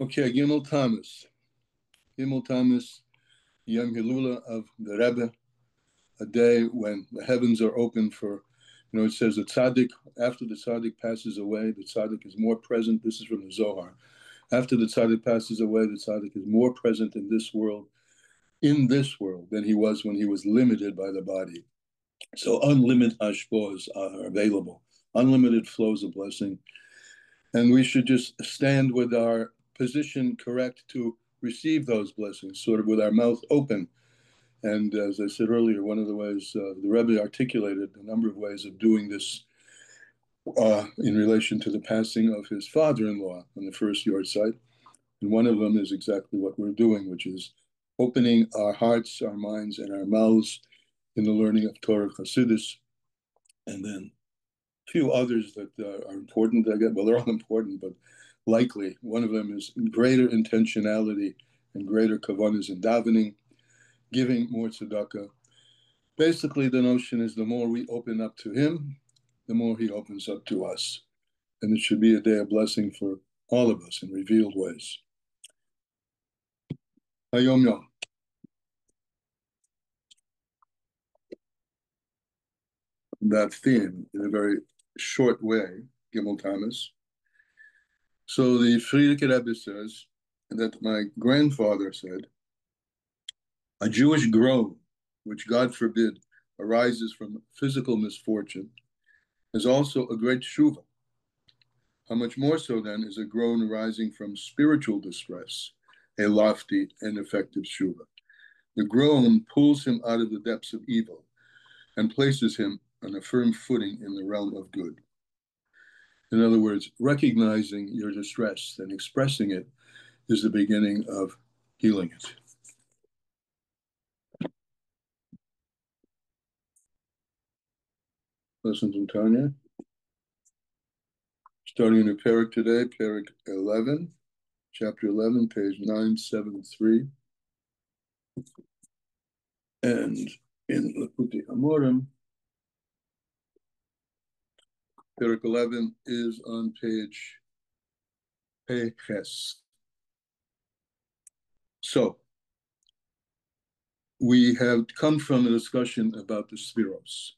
Okay, Gimel Tammuz. Gimel Tammuz, Yom Hilula of the Rebbe, a day when the heavens are open for, it says the tzaddik, after the tzaddik passes away, the tzaddik is more present. This is from the Zohar. After the tzaddik passes away, the tzaddik is more present in this world, than he was when he was limited by the body. So unlimited hashpos are available, unlimited flows of blessing. And we should just stand with our position correct to receive those blessings, sort of with our mouth open. And as I said earlier, one of the ways the Rebbe articulated a number of ways of doing this in relation to the passing of his father-in-law on the first yard site. And one of them is exactly what we're doing, which is opening our hearts, our minds, and our mouths in the learning of Torah Chassidus, and then a few others that are important. I guess, well, they're all important, but likely one of them is greater intentionality and greater kavanas in davening, giving more tzedakah. Basically, the notion is the more we open up to him, the more he opens up to us. And it should be a day of blessing for all of us in revealed ways. Hayom Yom. That theme in a very short way, Gimel Tammuz. So the Frierdiker Rebbe says that my grandfather said, a Jewish groan, which God forbid arises from physical misfortune, is also a great tshuva. How much more so then is a groan arising from spiritual distress, a lofty and effective tshuva. The groan pulls him out of the depths of evil and places him on a firm footing in the realm of good. In other words, recognizing your distress and expressing it is the beginning of healing it. Listen from Tanya. Starting in a parak today, parak 11, chapter 11, page 973. And in Lakuti Hamorim, parak 11 is on page Peches. So, we have come from a discussion about the Spheros.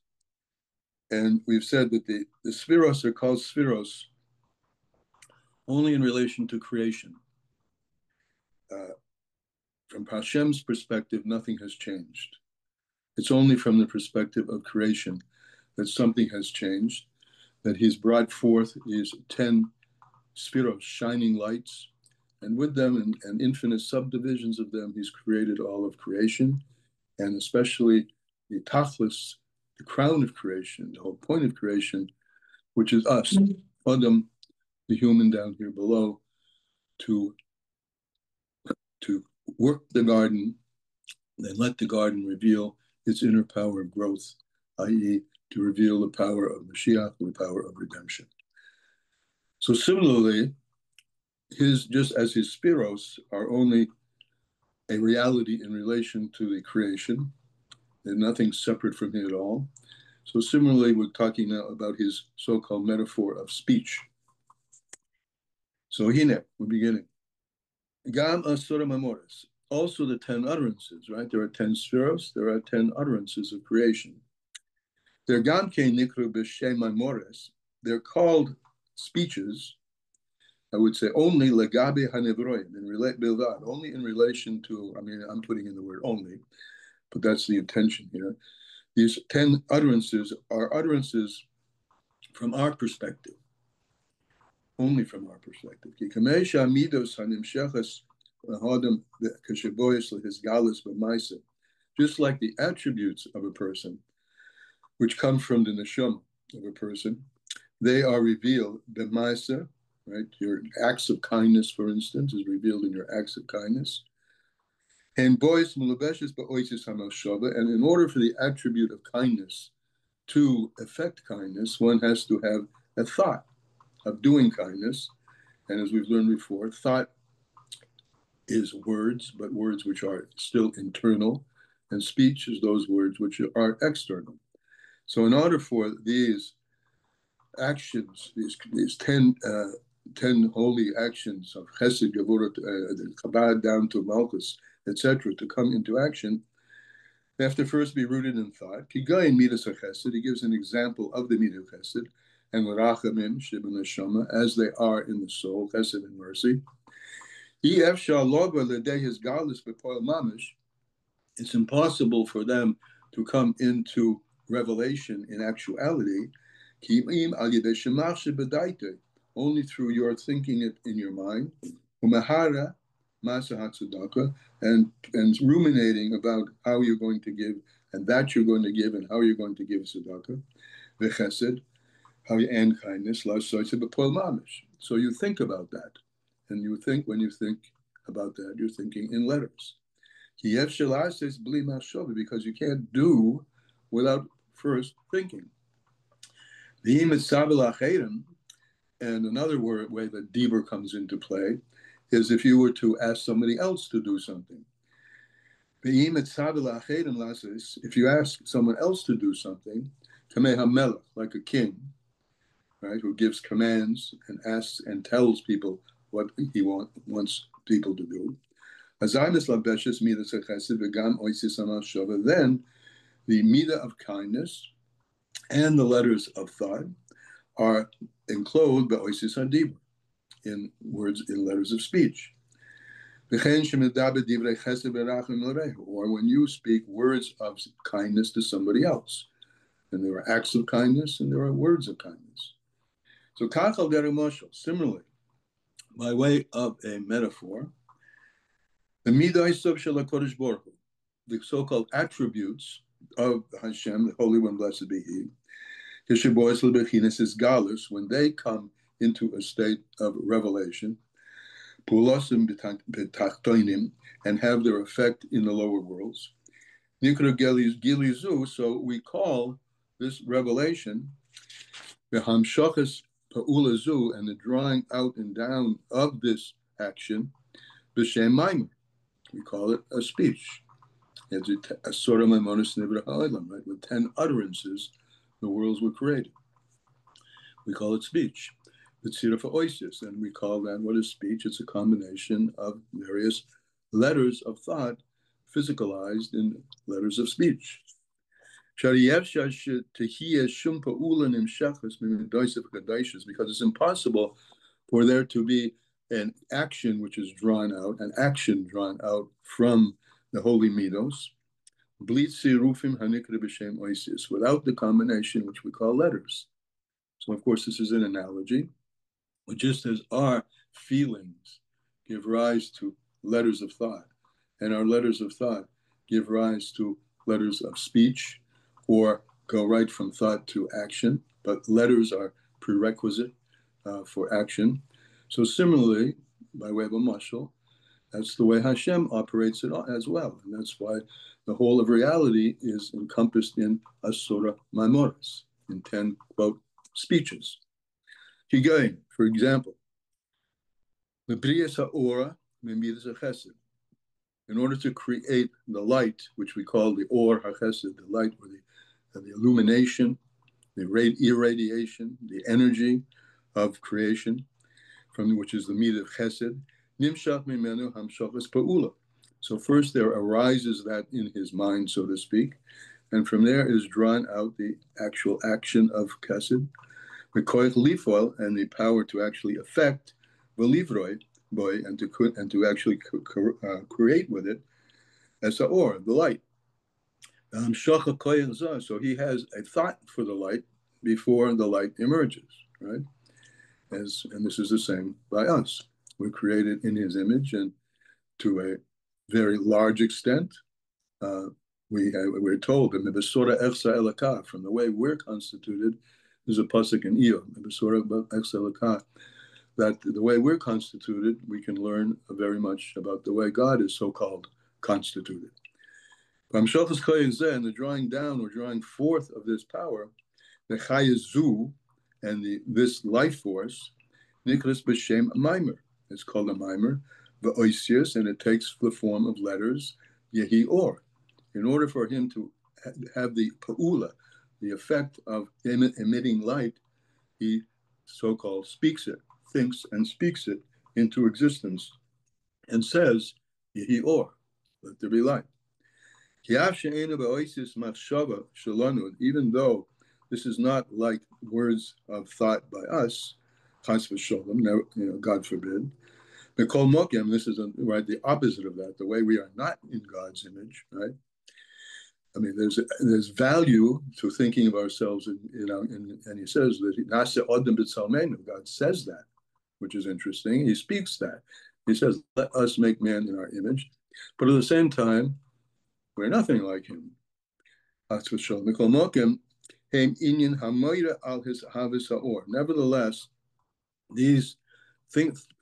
And we've said that the Spheros are called Spheros only in relation to creation. From Hashem's perspective, nothing has changed. It's only from the perspective of creation that something has changed, that he's brought forth these 10 Spheros, shining lights, and with them and infinite subdivisions of them, he's created all of creation, and especially the Tachlis, the crown of creation, the whole point of creation, which is us, Adam, the human down here below, to work the garden, then let the garden reveal its inner power of growth, i.e., to reveal the power of Mashiach, the power of redemption. So similarly, just as his spiros are only a reality in relation to the creation, and nothing separate from him at all. So similarly, we're talking now about his so-called metaphor of speech. So here, we're beginning. Gam Asura Mamoris. Also the 10 utterances, right? There are 10 spheros, there are 10 utterances of creation. They're Gamke Nikru B'Shem Mamoris. They're called speeches, I would say only Legabe Hanevroim, only in relation to, I'm putting in the word only, but that's the intention here. These 10 utterances are utterances from our perspective, only from our perspective. Just like the attributes of a person, which come from the neshama of a person, they are revealed b'maisa, right? Your acts of kindness, for instance, is revealed in your acts of kindness. And in order for the attribute of kindness to affect kindness, one has to have a thought of doing kindness. And as we've learned before, thought is words, but words which are still internal, and speech is those words which are external. So in order for these actions, these 10 10 holy actions of Chesed, Gevurah, Chabad down to Malchus, etc., to come into action, they have to first be rooted in thought. Kigayin Midas HaChesed, he gives an example of the Midah Chesed, and L'Rachamim, Shibun Neshama, as they are in the soul, Chesed and mercy. It's impossible for them to come into revelation in actuality only through your thinking it in your mind and ruminating about how you're going to give and that you're going to give and how you're going to give tzedakah, v'chesed, and kindness, so you think about that. And you think, when you think about that, you're thinking in letters. Because you can't do without first thinking. And another way that Dibur comes into play is if you were to ask somebody else to do something. If you ask someone else to do something, like a king, right, who gives commands and asks and tells people what he wants people to do. Then the midah of kindness and the letters of thought are enclosed by oisis hadibur, in words, in letters of speech. Or when you speak words of kindness to somebody else. And there are acts of kindness and there are words of kindness. So kachal derech, similarly, by way of a metaphor, the midah shel HaKadosh Baruch Hu, the so-called attributes of Hashem, the Holy One, blessed be He, is galus, when they come into a state of revelation, pulosim b'tachtonim, and have their effect in the lower worlds. Nikra gilizu, so we call this revelation the hamshachas pa'ulazu, and the drawing out and down of this action, b'shem maimer. We call it a speech. It's a sort of maimonis nivra ha'olam, right? With 10 utterances, the worlds were created. We call it speech. B'tzira fa'oisis, and we call that, what is speech? It's a combination of various letters of thought, physicalized in letters of speech. Because it's impossible for there to be an action which is drawn out, an action drawn out from the holy midos, without the combination which we call letters. So, of course, this is an analogy. But just as our feelings give rise to letters of thought, and our letters of thought give rise to letters of speech, or go right from thought to action, but letters are prerequisite for action. So similarly, by way of a mashal, that's the way Hashem operates it as well. And that's why the whole of reality is encompassed in Asura Maimoras, in 10, quote, speeches. Kigayin, for example, the Briyas Ha'ora Memidas HaChesed. In order to create the light, which we call the Or HaChesed, the light or the illumination, the irradiation, the energy of creation, from which is the midah of Chesed, Nimshach Mimenu Hamshachas Pa'ula. So first there arises that in his mind, so to speak, and from there is drawn out the actual action of Chesed, the Koich Lifoil, and the power to actually affect V'livroi, boy, and to actually create with it as the Or, the light. So he has a thought for the light before the light emerges, right? And this is the same by us. We're created in his image, and to a very large extent, we're told in the Besora Echsa Elakah, from the way we're constituted, there's a pasuk in Iyov, the Besora Echsa Elakah, that the way we're constituted, we can learn very much about the way God is so-called constituted. And the drawing down or drawing forth of this power, the chayazu, and this life force, nikras b'shem maimer. It's called a maimer, the oisius, and it takes the form of letters, yehi or. In order for him to have the pa'ula, the effect of emitting light, he so-called speaks it. thinks and speaks it into existence and says, Yehi or, let there be light. Even though this is not like words of thought by us, chas v'sholem, God forbid. Mikol mokem, this is the opposite of that, the way we are not in God's image, right? I mean, there's value to thinking of ourselves, and he says that God says that, which is interesting. He speaks that. He says, "Let us make man in our image," but at the same time, we're nothing like him. Nevertheless, these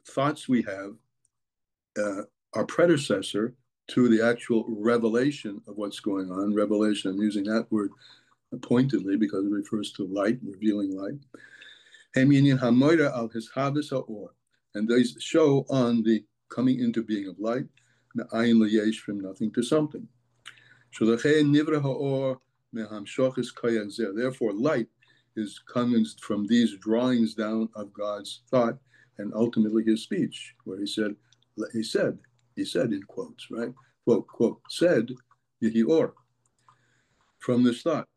thoughts we have are predecessor to the actual revelation of what's going on. Revelation, I'm using that word pointedly because it refers to light, revealing light. And these show on the coming into being of light, from nothing to something. Therefore, light is coming from these drawings down of God's thought and ultimately his speech, where he said in quotes, right? Quote, said, Yehi or, from this thought.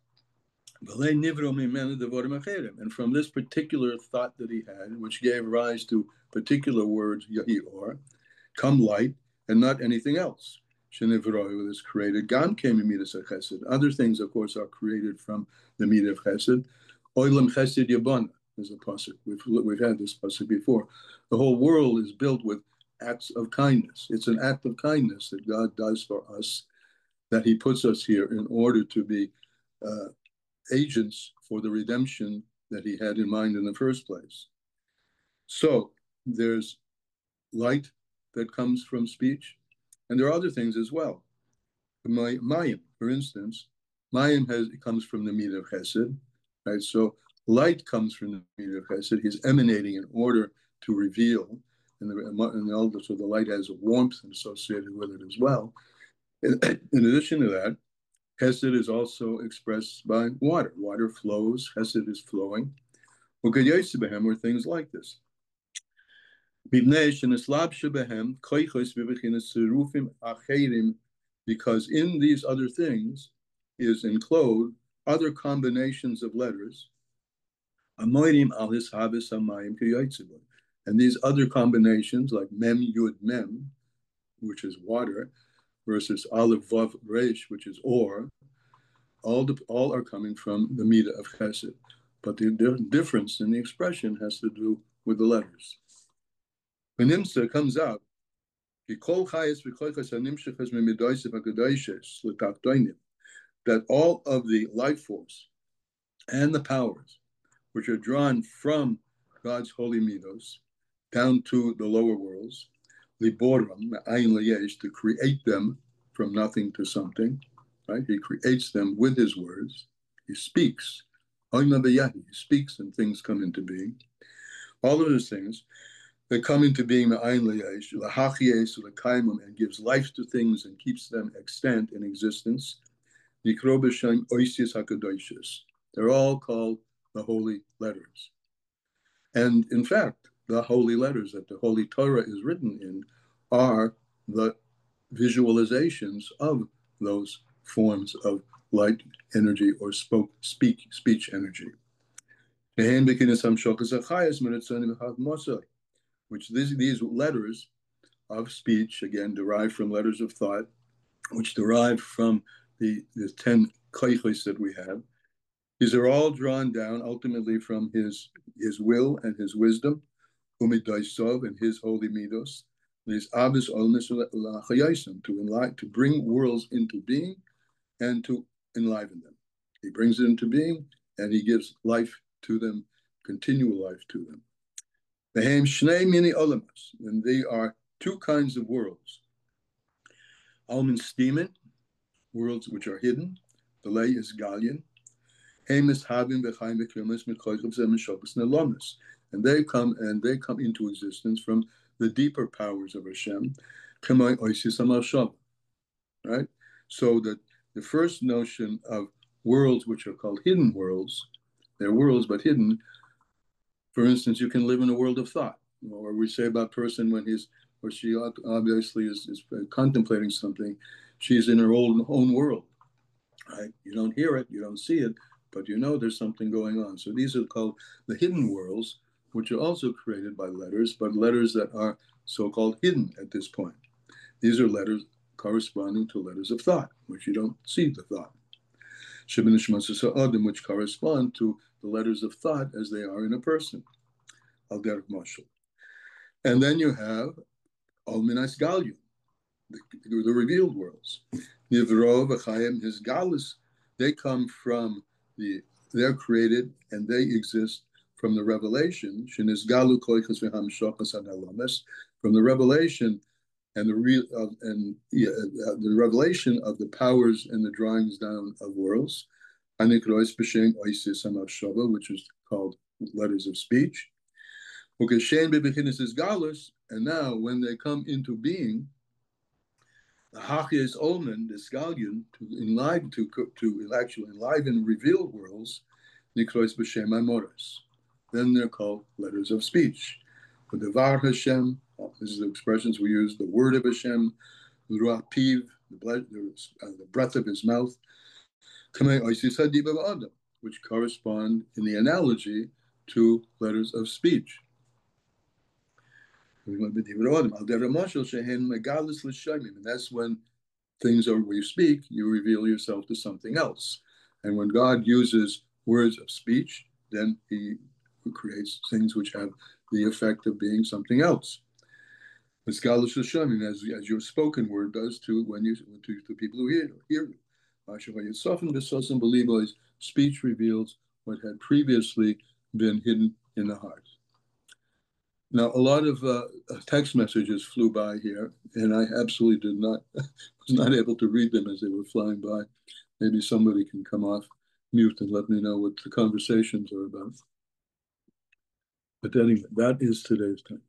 And from this particular thought that he had, which gave rise to particular words, Yehi or, come light, and not anything else. Shenivroy is created. Gam came in midas chesed. Other things, of course, are created from the midah of chesed. Oilam chesed yabana is a pasuk. We've had this pasuk before. The whole world is built with acts of kindness. It's an act of kindness that God does for us, that he puts us here in order to be agents for the redemption that he had in mind in the first place. So there's light that comes from speech, and there are other things as well. Mayim, for instance, Mayim comes from the midah of chesed, right? So light comes from the midah of chesed. He's emanating in order to reveal, and so the light has a warmth associated with it as well. In addition to that, chesed is also expressed by water. Water flows, chesed is flowing. Or things like this. Because in these other things is enclosed other combinations of letters, and these other combinations, like mem yud mem, which is water, versus aleph vav resh, which is or, all are coming from the midah of chesed. But the difference in the expression has to do with the letters. When Nimsa comes out, that all of the life force and the powers which are drawn from God's holy midos down to the lower worlds, to create them from nothing to something, right? He creates them with his words. He speaks. He speaks and things come into being. All of those things, they come into being and gives life to things and keeps them extant in existence. They're all called the holy letters. And in fact, the holy letters that the Holy Torah is written in are the visualizations of those forms of light energy or speech energy. Which these letters of speech, again, derive from letters of thought, which derive from the 10 koichos that we have. These are all drawn down ultimately from his will and his wisdom, umidaisov, and his holy midos. These abis olnes to bring worlds into being and to enliven them. He brings it into being and he gives life to them, continual life to them. And they are two kinds of worlds. Almin steamin, worlds which are hidden. The lay is Galian. And they come into existence from the deeper powers of Hashem. Right? So that the first notion of worlds which are called hidden worlds, they're worlds but hidden, For instance, you can live in a world of thought, or we say about a person when he's or she obviously is contemplating something, she's in her own world, right? You don't hear it, you don't see it, but you know there's something going on. So these are called the hidden worlds, which are also created by letters, but letters that are so-called hidden at this point. These are letters corresponding to letters of thought, which you don't see the thought. Which correspond to the letters of thought as they are in a person. Al derech mashal. And then you have Al minas galyum, the revealed worlds. Nivro v'chayim, his galus, they come from they're created and they exist from the revelation. Shenizgalu koichas v'hamshachas adalames, from the revelation and the revelation of the powers and the drawings down of worlds. Anikrois b'shem oisis hamachshava, which is called letters of speech. Ukeshen bebechinis is galus, and now when they come into being, the hachis omen, the scallion, to actually enliven revealed worlds, nikrois b'shem amoris. Then they're called letters of speech. The devar Hashem, this is the expressions we use, the word of Hashem, ruach piv, the breath of his mouth, which correspond in the analogy to letters of speech. And that's when things are where you speak, you reveal yourself to something else. And when God uses words of speech, then he creates things which have the effect of being something else. As your spoken word does to people who hear you. Speech reveals what had previously been hidden in the heart. Now, a lot of text messages flew by here, and I absolutely was not able to read them as they were flying by. Maybe somebody can come off mute and let me know what the conversations are about. But anyway, that is today's time.